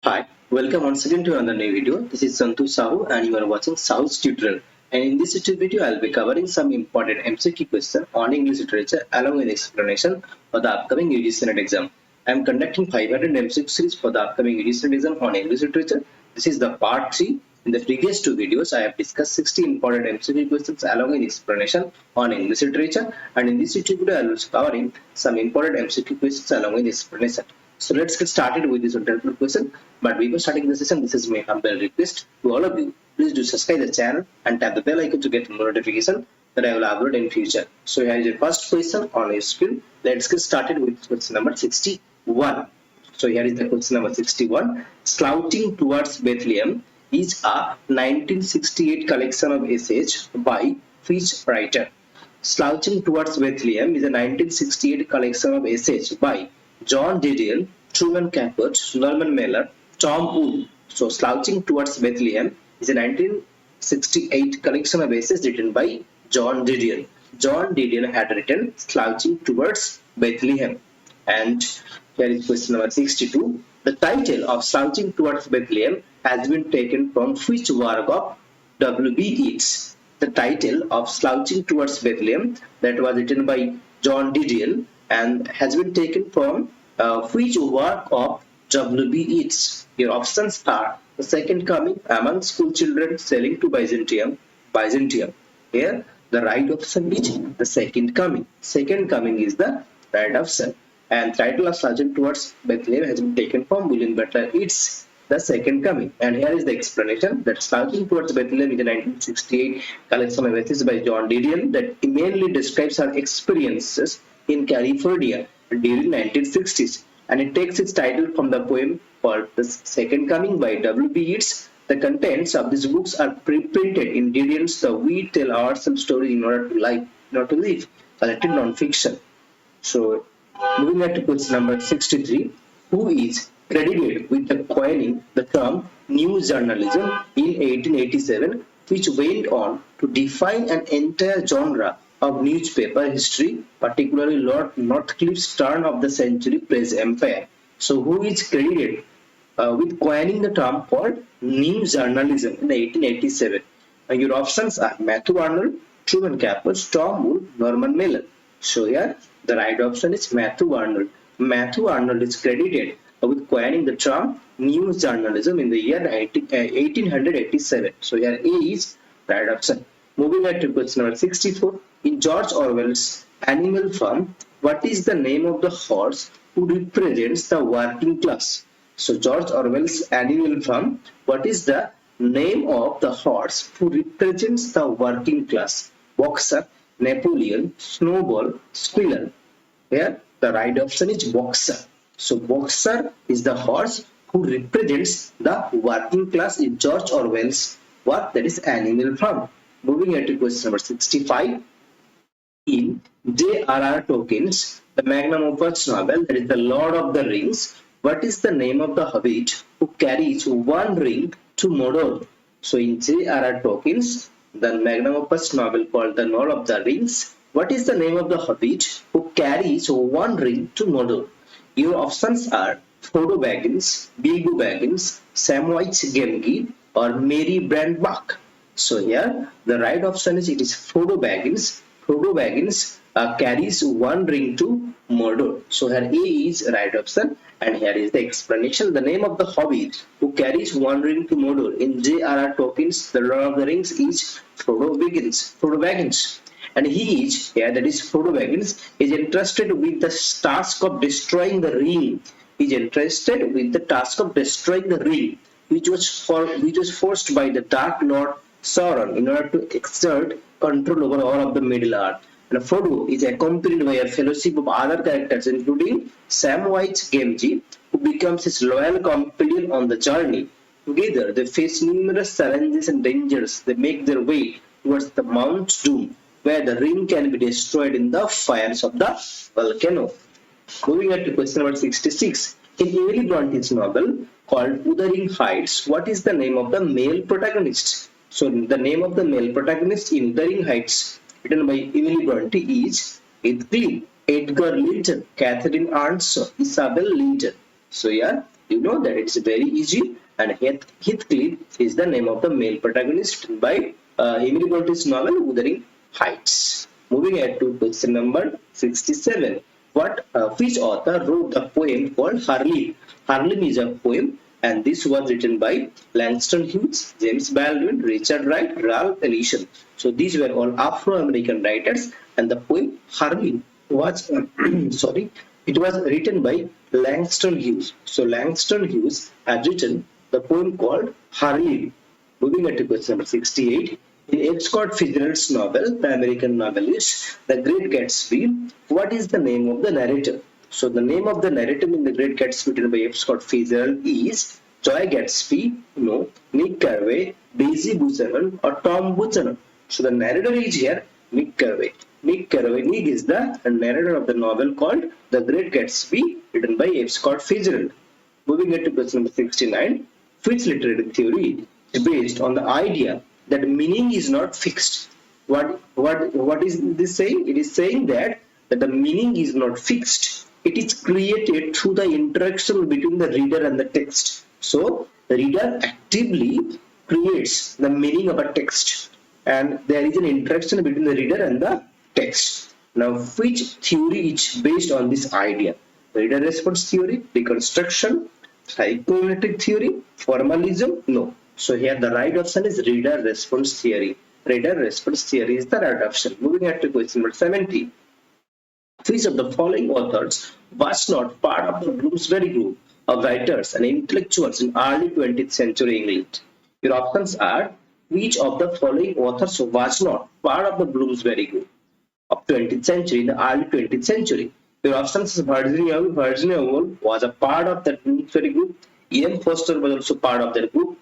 Hi, welcome once again to another new video. This is Santu Sahu and you are watching Sahu's tutorial. And in this YouTube video, I'll be covering some important MCQ questions on English literature along with explanation for the upcoming UGC NET exam. I am conducting 500 MCQ series for the upcoming UGC NET exam on English literature. This is the part 3. In the previous two videos, I have discussed 60 important MCQ questions along with explanation on English literature. And in this YouTube video, I will be covering some important MCQ questions along with explanation. So let's get started with this wonderful question. But before starting the session, this is my humble request to all of you. Please do subscribe the channel and tap the bell icon to get more notification that I will upload in future. So here is your first question on your screen. Let's get started with question number 61. So here is the question number 61. Slouching Towards Bethlehem is a 1968 collection of essays by which writer? Slouching Towards Bethlehem is a 1968 collection of essays by John Didion, Truman Capote, Norman Mailer, Tom Wool. So, Slouching Towards Bethlehem is a 1968 collection of essays written by John Didion. John Didion had written Slouching Towards Bethlehem. And here is question number 62. The title of Slouching Towards Bethlehem has been taken from which work of W.B. Yeats? The title of Slouching Towards Bethlehem that was written by John Didion and has been taken from which work of W.B. Yeats? Your options are The Second Coming, Among School Children Sailing to Byzantium. Here the right option is The Second Coming. Second Coming is the right option. And title of Slouching Towards Bethlehem has been taken from William Butler Yeats, The Second Coming. And here is the explanation that Slouching Towards Bethlehem is a 1968 collection of essays by John Didion that mainly describes her experiences in California during 1960s, and it takes its title from the poem called The Second Coming by W.B. Yeats. The contents of these books are pre-printed in Didion's The We Tell Ourselves Story in Order to Live, collected non-fiction. So, moving on to question number 63, who is credited with the coining the term New Journalism in 1887, which went on to define an entire genre of newspaper history, particularly Lord Northcliffe's turn of the century press empire. So, who is credited with coining the term called New Journalism in 1887? Your options are Matthew Arnold, Truman Capote, Tom Wool, Norman Mailer. So, here the right option is Matthew Arnold. Matthew Arnold is credited with coining the term New Journalism in the year 1887. So, here A is right option. Moving on to question number 64. In George Orwell's Animal Farm, what is the name of the horse who represents the working class? So, George Orwell's Animal Farm, what is the name of the horse who represents the working class? Boxer, Napoleon, Snowball, Squirrel. Here, the right option is Boxer. So, Boxer is the horse who represents the working class in George Orwell's work, that is Animal Farm. Moving on to question number 65. In J.R.R. Tolkien's the magnum opus novel, that is The Lord of the Rings, what is the name of the hobbit who carries one ring to Mordor? So in J.R.R. Tolkien's the magnum opus novel called The Lord of the Rings, what is the name of the hobbit who carries one ring to Mordor? Your options are Frodo Baggins, Bilbo Baggins, Samwise Gamgee, or Merry Brandbach. So here the right option is Frodo Baggins. Frodo Baggins carries one ring to Mordor. So here A is right option, and here is the explanation. The name of the hobbit who carries one ring to Mordor in J.R.R. Tolkien's The Lord of the Rings is Frodo Baggins. And he is, that is Frodo Baggins, is entrusted with the task of destroying the ring. He is entrusted with the task of destroying the ring, which was forced by the Dark Lord Sauron in order to exert control over all of the Middle-earth. And Frodo is accompanied by a fellowship of other characters, including Samwise Gamgee, who becomes his loyal companion on the journey. Together, they face numerous challenges and dangers. They make their way towards the Mount Doom, where the ring can be destroyed in the fires of the volcano. Moving on to question number 66. In Emily Bronte's novel called Wuthering Heights, what is the name of the male protagonist? So the name of the male protagonist in Wuthering Heights, written by Emily Bronte, is Heathcliff, Edgar Linton, Catherine Arnshaw, Isabel Linton. So here You know that it's very easy. And Heathcliff is the name of the male protagonist by Emily Bronte's novel Wuthering Heights. Moving ahead to question number 67. Which author wrote the poem called Harleen? Harleen is a poem, and this was written by Langston Hughes, James Baldwin, Richard Wright, Ralph Ellison. So these were all Afro-American writers, and the poem Harleen was sorry, it was written by Langston Hughes. So Langston Hughes had written the poem called Harleen. Moving on to question number 68. In F. Scott Fitzgerald's novel, the American novelist, The Great Gatsby, what is the name of the narrator? So the name of the narrator in The Great Gatsby written by F. Scott Fitzgerald is Joy Gatsby, Nick Carraway, Daisy Buchanan, or Tom Buchanan. So the narrator is here Nick Carraway. Nick is the narrator of the novel called The Great Gatsby, written by F. Scott Fitzgerald. Moving on to question number 69. Which literary theory is based on the idea that meaning is not fixed? What is this saying? It is saying that the meaning is not fixed. It is created through the interaction between the reader and the text. So the reader actively creates the meaning of a text, and there is an interaction between the reader and the text. Now, which theory is based on this idea? Reader response theory, reconstruction, psychoanalytic theory, formalism? No. So here the right option is reader response theory. Reader response theory is the right option. Moving on to question number 70. Which of the following authors was not part of the Bloomsbury group of writers and intellectuals in early 20th century England? Your options are: which of the following authors was not part of the Bloomsbury group of 20th century, in the early 20th century? Your options is Virginia Woolf was a part of that Bloomsbury group. E.M. Forster was also part of that group.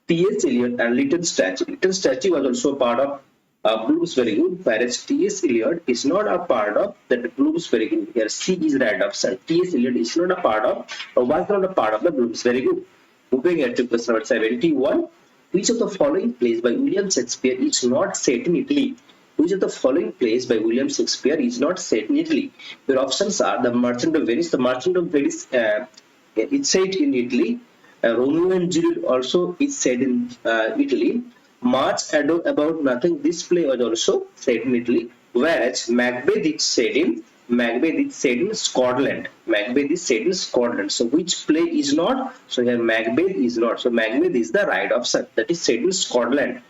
T.S. Eliot and Lytton Strachey. Lytton Strachey was also part of Bloomsbury group, whereas T.S. Eliot is not a part of that Bloomsbury group. Here C is right option. T.S. Eliot is not a part of, or was not a part of the Bloomsbury group. Moving ahead to question number 71. Which of the following plays by William Shakespeare is not set in Italy? Which of the following plays by William Shakespeare is not set in Italy? Your options are The Merchant of Venice. The Merchant of Venice is set in Italy. Romeo and Juliet also is set in Italy. March Ado About Nothing, this play was also set in Italy. Whereas Macbeth is set in Scotland. Macbeth is set in Scotland. So which play is not? So here Macbeth is not. So Macbeth is the right option. That is set in Scotland.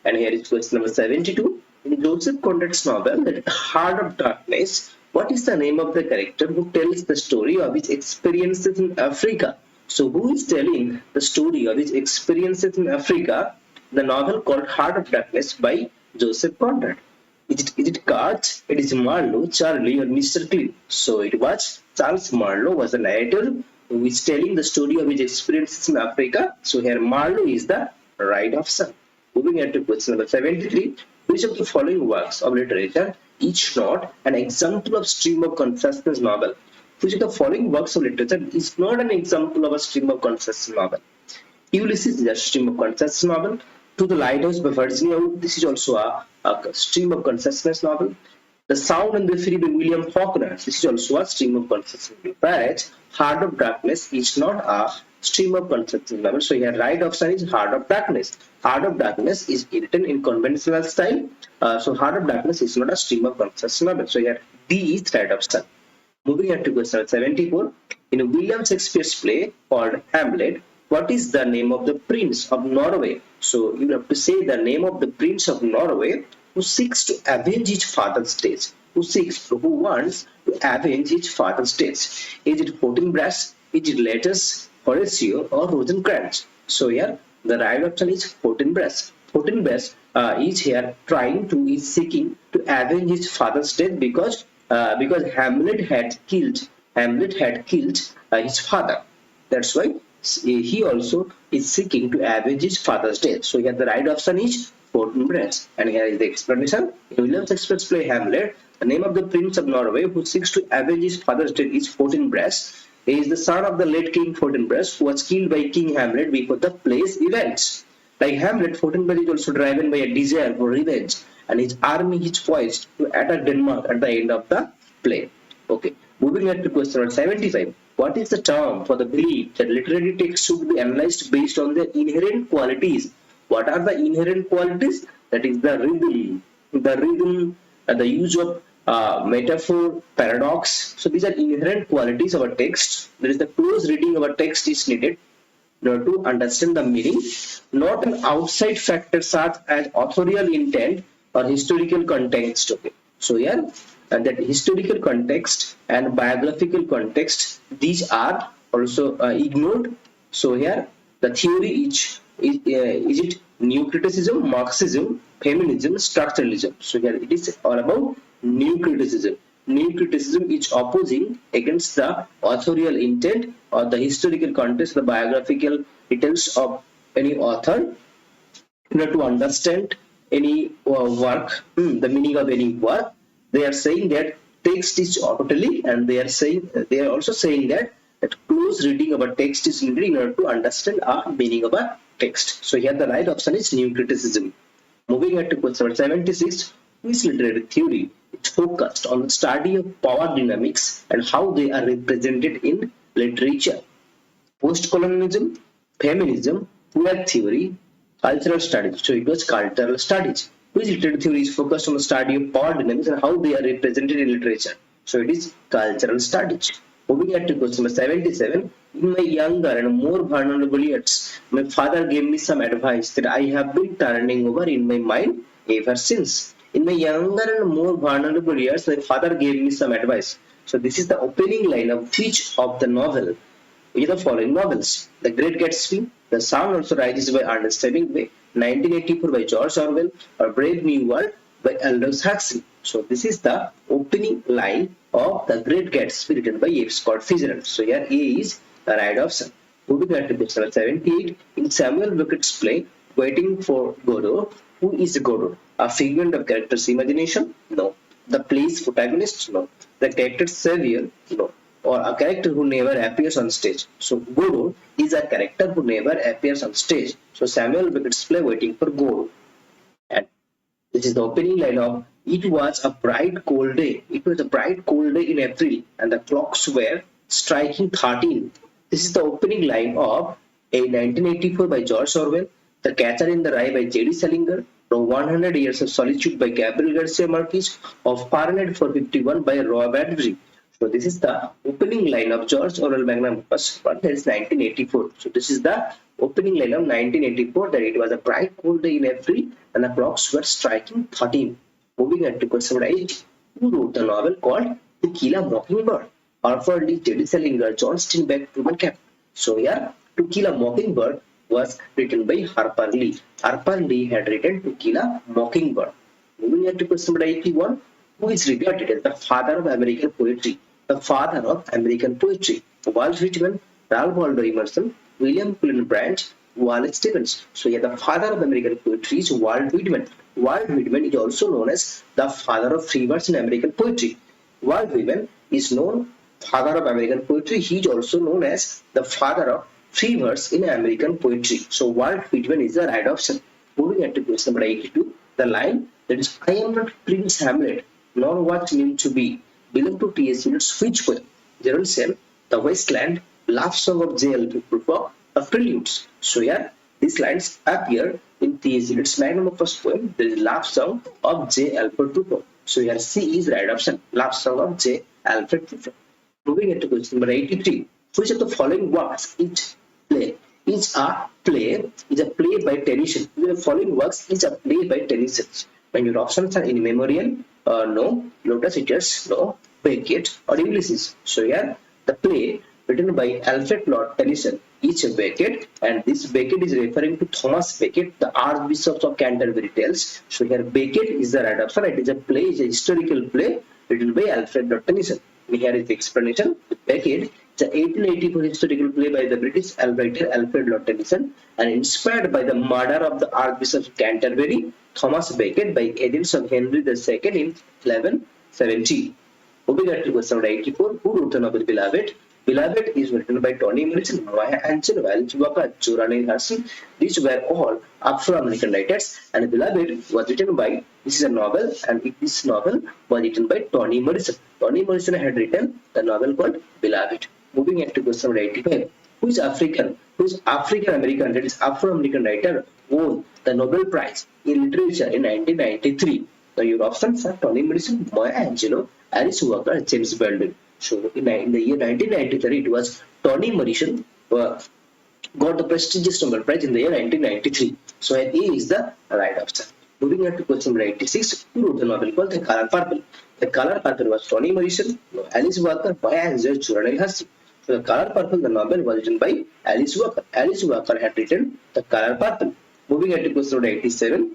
And here is question number 72. In Joseph Conrad's novel, The Heart of Darkness, what is the name of the character who tells the story of his experiences in Africa? So who is telling the story of his experiences in Africa? The novel called Heart of Darkness by Joseph Conrad. Is it Karch? It is Marlowe, Charlie, or Mr. Cliff? So it was Charles Marlowe was the narrator who is telling the story of his experiences in Africa. So here Marlowe is the right option. Moving on to question number 73. Which of the following works of literature is not an example of stream of consciousness novel? Which of the following works of literature is not an example of a stream of consciousness novel? Ulysses is a stream of consciousness novel. To the Lighthouse by Virginia Woolf, this is also a stream of consciousness novel. The Sound and the Fury by William Faulkner, this is also a stream of consciousness novel. Whereas Heart of Darkness is not a stream of consciousness novel. So here right option is Heart of Darkness. Heart of Darkness is written in conventional style. So Heart of Darkness is not a stream of consciousness novel. So here D is right option. Moving on to question 74. In William Shakespeare's play called Hamlet, what is the name of the Prince of Norway? So you have to say the name of the Prince of Norway who seeks to avenge his father's death. Who wants to avenge his father's death. Is it Fortinbras? Is it Letus, Horatio, or Rosencrantz? So here the right option is Fortinbras. Fortinbras is seeking to avenge his father's death because Hamlet had killed his father. That's why he also is seeking to avenge his father's death. So here the right option is Fortinbras. And here is the explanation. In William Shakespeare's play Hamlet, the name of the Prince of Norway who seeks to avenge his father's death is Fortinbras. He is the son of the late King Fortinbras, who was killed by King Hamlet before the play's events. Like Hamlet, Fortinbras is also driven by a desire for revenge, and his army is poised to attack Denmark at the end of the play. Okay, moving on to question number 75. What is the term for the belief that literary texts should be analyzed based on their inherent qualities? What are the inherent qualities? That is the use of metaphor, paradox. So these are inherent qualities of a text. There is the close reading of a text is needed in order to understand the meaning, not an outside factor such as authorial intent or historical context. Okay. So here, that historical context and biographical context, these are also ignored. So here, the theory is it new criticism, Marxism, feminism, structuralism. So here it is all about new criticism. New criticism is opposing against the authorial intent or the historical context, the biographical details of any author in order to understand any work, the meaning of any work. They are saying that text is totally, and they are also saying that close reading of a text is needed in order to understand a meaning of a text. So here the right option is new criticism. Moving on to question number 76, which literary theory is focused on the study of power dynamics and how they are represented in literature? Post-colonialism, feminism, queer theory, cultural studies. So it was cultural studies. Which literary theory is focused on the study of power dynamics and how they are represented in literature? So it is cultural studies. Moving on to question number 77. In my younger and more vulnerable years, my father gave me some advice that I have been turning over in my mind ever since. In my younger and more vulnerable years, my father gave me some advice. So this is the opening line of which of the novel? Which of the following novels? The Great Gatsby, The Sun Also Rises by Ernest Hemingway, 1984 by George Orwell, or Brave New World by Aldous Huxley. So this is the opening line of The Great Gatsby written by F. Scott Fitzgerald. So here A is the right option. Moving on to question number 78. In Samuel Beckett's play Waiting for Godot, who is Godot? A figment of character's imagination? No. The play's protagonist? No. The character's savior? No. Or a character who never appears on stage. So Godot is a character who never appears on stage. So Samuel Beckett's play Waiting for Godot. And this is the opening line of It was a bright cold day. It was a bright cold day in April and the clocks were striking 13. This is the opening line of A 1984 by George Orwell, The Catcher in the Rye by J.D. Salinger, The 100 Years of Solitude by Gabriel Garcia Marquez, of Fahrenheit 451 by Roy Bradbury. So this is the opening line of George Orwell magnum opus, that is 1984. So this is the opening line of 1984, that it was a bright cold day in April and the clocks were striking 13. Moving on to question number 8. Who wrote the novel called To Kill a Mockingbird? Arthur Lee, J.D. Salinger, John Steinbeck, Truman Capote. So here, To Kill a Mockingbird was written by Harper Lee. Harper Lee had written To Kill a Mockingbird. Moving on to question number 81. Who is regarded as the father of American poetry? The father of American poetry. Walt Whitman, Ralph Waldo Emerson, William Cullen Bryant, Wallace Stevens. So here the father of American poetry is Walt Whitman. Walt Whitman is also known as the father of free verse in American poetry. Walt Whitman is known father of American poetry. He is also known as the father of free verse in American poetry. So Walt Whitman is the right option. Moving on to question number 82. The line that is I am not Prince Hamlet nor what meant to be belong to T.S. Eliot's which poem? Jerusalem, The Wasteland, Love Song of J. Alfred Prufrock, or Preludes. So here, these lines appear in T.S. Eliot's magnum opus poem, The Love Song of J. Alfred Prufrock. So here C is right option, Love Song of J. Alfred Prufrock. Moving into question number 83. Which of the following works is play? Is a play by Tennyson. The following works is a play by Tennyson. When your options are in memorial, no, Lotus Eaters, no, Beckett, or Ulysses. So here the play written by Alfred Lord Tennyson is Beckett, and this Beckett is referring to Thomas Becket, the Archbishop of Canterbury Tales. So here Beckett is the right answer. It is a play, is a historical play written by Alfred Lord Tennyson. And here is the explanation. Beckett is an 1884 historical play by the British writer Alfred Lord Tennyson and inspired by the murder of the Archbishop of Canterbury, Thomas Becket, by agents of Henry II in 1170. Moving on to question number 84. Who wrote the novel Beloved? Beloved is written by Toni Morrison, Maya Angelou, Alice Walker, Zora Neale Hurston. These were all Afro-American writers, and Beloved was written by, this is a novel, and this novel was written by Toni Morrison. Toni Morrison had written the novel called Beloved. Moving on to question number 85. Who's African American, that is Afro-American writer, won the Nobel Prize in Literature in 1993? Now your options are Toni Morrison, Maya Angelou, Alice Walker, James Baldwin. So in the year 1993, it was Toni Morrison got the prestigious Nobel Prize in the year 1993. So A is the right option. Moving on to question number 86. Who wrote the novel called The Color Purple? The Color Purple was Toni Morrison, Alice Walker, Maya Angelou, Journal Hussey. So The Color Purple, the novel was written by Alice Walker. Alice Walker had written The Color Purple. Moving on to question number 87.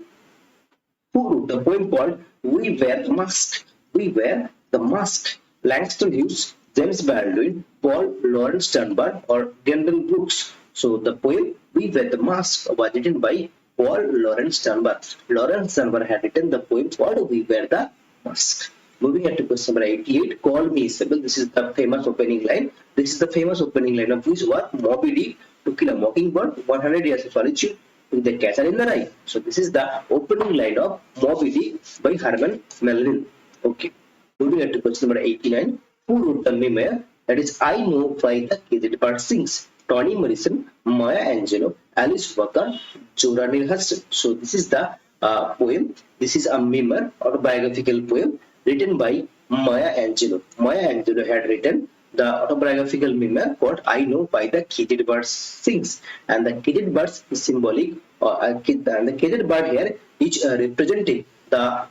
Who wrote the poem called We Wear the Mask? We Wear the Mask. Langston Hughes, James Baldwin, Paul Laurence Dunbar, or Gendon Brooks. So the poem We Wear the Mask was written by Paul Laurence Dunbar. Laurence Dunbar had written the poem called We Wear the Mask. Moving on to question number 88. Call me Isabel. This is the famous opening line. This is the famous opening line of which was Moby Dick, To Kill a Mockingbird, 100 Years of Solitude, With the Catcher in the Rye. So this is the opening line of Moby Dick by Herman Melville. Okay. Moving on to question number 89. Who wrote the memoir that is I Know Why the Caged Bird Sings? Toni Morrison, Maya Angelou, Alice Walker, Zora Neale Hurston. So this is the poem. This is a memoir, autobiographical poem written by Maya Angelou. Maya Angelou had written the autobiographical memoir called I Know Why the Caged Bird Sings. And the caged bird is symbolic, and the caged bird here is representing the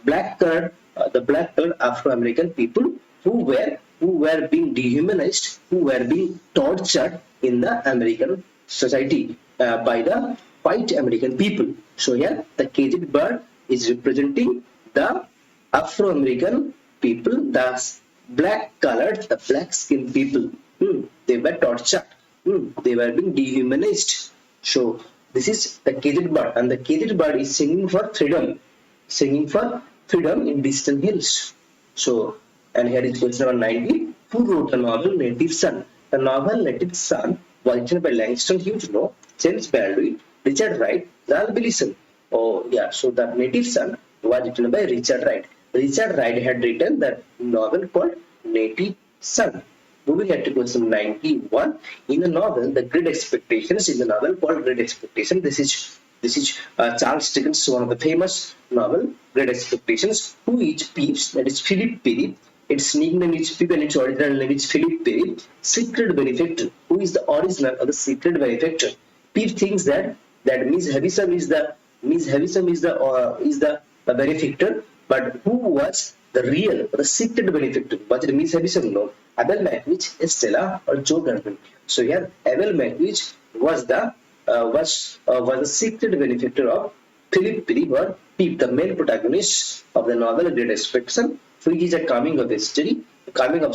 black colored Afro-American people who were being dehumanized, who were being tortured in the American society by the white American people. So here the caged bird is representing the Afro-American people, the black skinned people. They were tortured. They were being dehumanized. So this is the caged bird, and the caged bird is singing for freedom in distant hills. So, and here is question number 90. Who wrote the novel Native Son? The novel Native Son was written by Langston Hughes, James Baldwin, Richard Wright, Ral Billison. Oh yeah, so the Native Son was written by Richard Wright. Richard Wright had written that novel called Native Son. Moving on to question 91. In the novel, The Great Expectations, in the novel called Great Expectations, this is Charles Dickens' one of the famous novel, Great Expectations. Who is Pepys? That is Philip Perry. Its nickname is Pip and its original name is Philip Perry. Secret benefactor. Who is the original or the secret benefactor? Pip thinks that Miss Havisham is the benefactor, but who was the real or the secret benefactor? Was it Miss Havisham? No. Abel Mackwich, Estella, or Joe Gurvin. So here, Abel Mackwich was the secret benefactor of Philip Perry, or Pip, the main protagonist of the novel Great Expectations, which is a coming of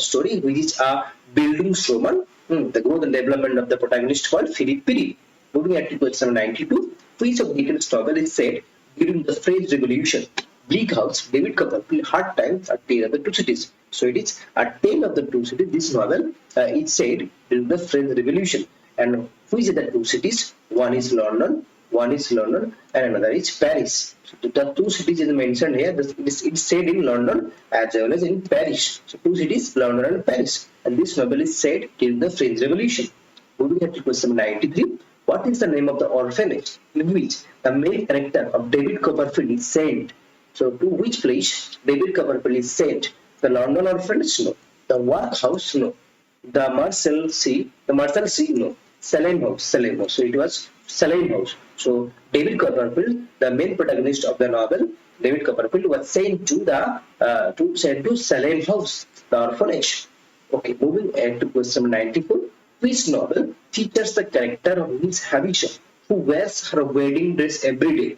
story, which is a Bildungsroman, the growth and development of the protagonist called Philip Perry. Moving on to question 92. Which of Dickens' novel is set during the French Revolution? Bleak House, David Copperfield, Hard Times, A Tale of the Two Cities. So it is A Tale of the Two Cities. This novel is said during the French Revolution. And which are the two cities? One is London, and another is Paris. So the two cities is mentioned here. It's said in London as well as in Paris. So two cities, London and Paris. And this novel is said during the French Revolution. Moving on to question 93. What is the name of the orphanage in which the main character of David Copperfield is sent? So to which place David Copperfield is sent? The London orphanage? No. The workhouse? No. The Marshalsea? No. Salem House. So it was Salem House. So David Copperfield, the main protagonist of the novel, David Copperfield, was sent to Salem House, the orphanage. Okay, moving on to question 94. Which novel features the character of Miss Havisham, who wears her wedding dress every day?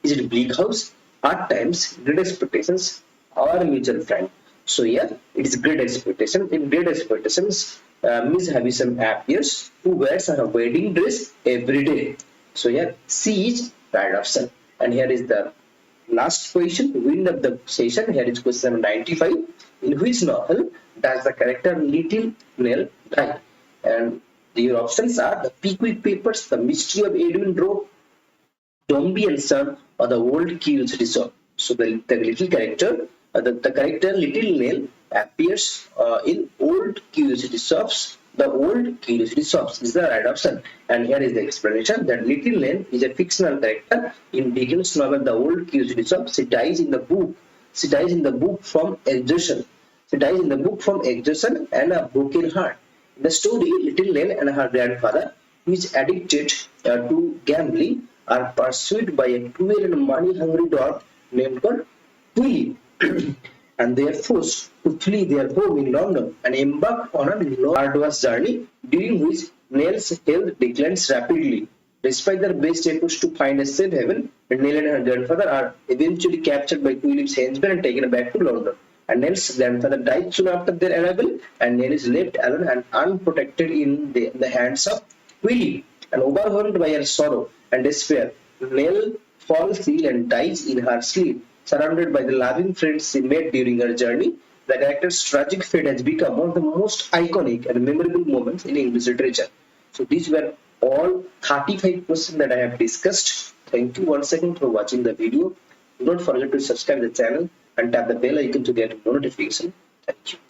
Is it Bleak House, Hard Times, Great Expectations, or Mutual Friend? So yeah, it is Great Expectations. In Great Expectations, Miss Havisham appears, who wears her wedding dress every day. So yeah, C is right option. And here is the last question, wind of the session. Here is question 95. In which novel does the character Little Nell die? And your options are the Pickwick Papers, The Mystery of Edwin Drood, Dombey and Son, or The Old Keynes Resort. So the little character, the character Little Nell appears in old curiosity shops. The old curiosity shops is the right option. And here is the explanation that Little Lane is a fictional character in Dickens' novel The Old Curiosity Shop. She dies in the book. She dies in the book from exhaustion. She dies in the book from exhaustion and a broken heart. In the story, Little Lane and her grandfather, who is addicted to gambling, are pursued by a cruel and money-hungry dog named Willie. And they are forced to flee their home in London and embark on a long, arduous journey during which Nell's health declines rapidly. Despite their best efforts to find a safe haven, Nell and her grandfather are eventually captured by Philip's henchmen and taken back to London. And Nell's grandfather died soon after their arrival, and Nell is left alone and unprotected in the hands of Willie. And overwhelmed by her sorrow and despair, Nell falls ill and dies in her sleep. Surrounded by the loving friends she met during her journey, the character's tragic fate has become one of the most iconic and memorable moments in English literature. So these were all 35 questions that I have discussed. Thank you once again for watching the video. Do not forget to subscribe the channel and tap the bell icon to get notification. Thank you.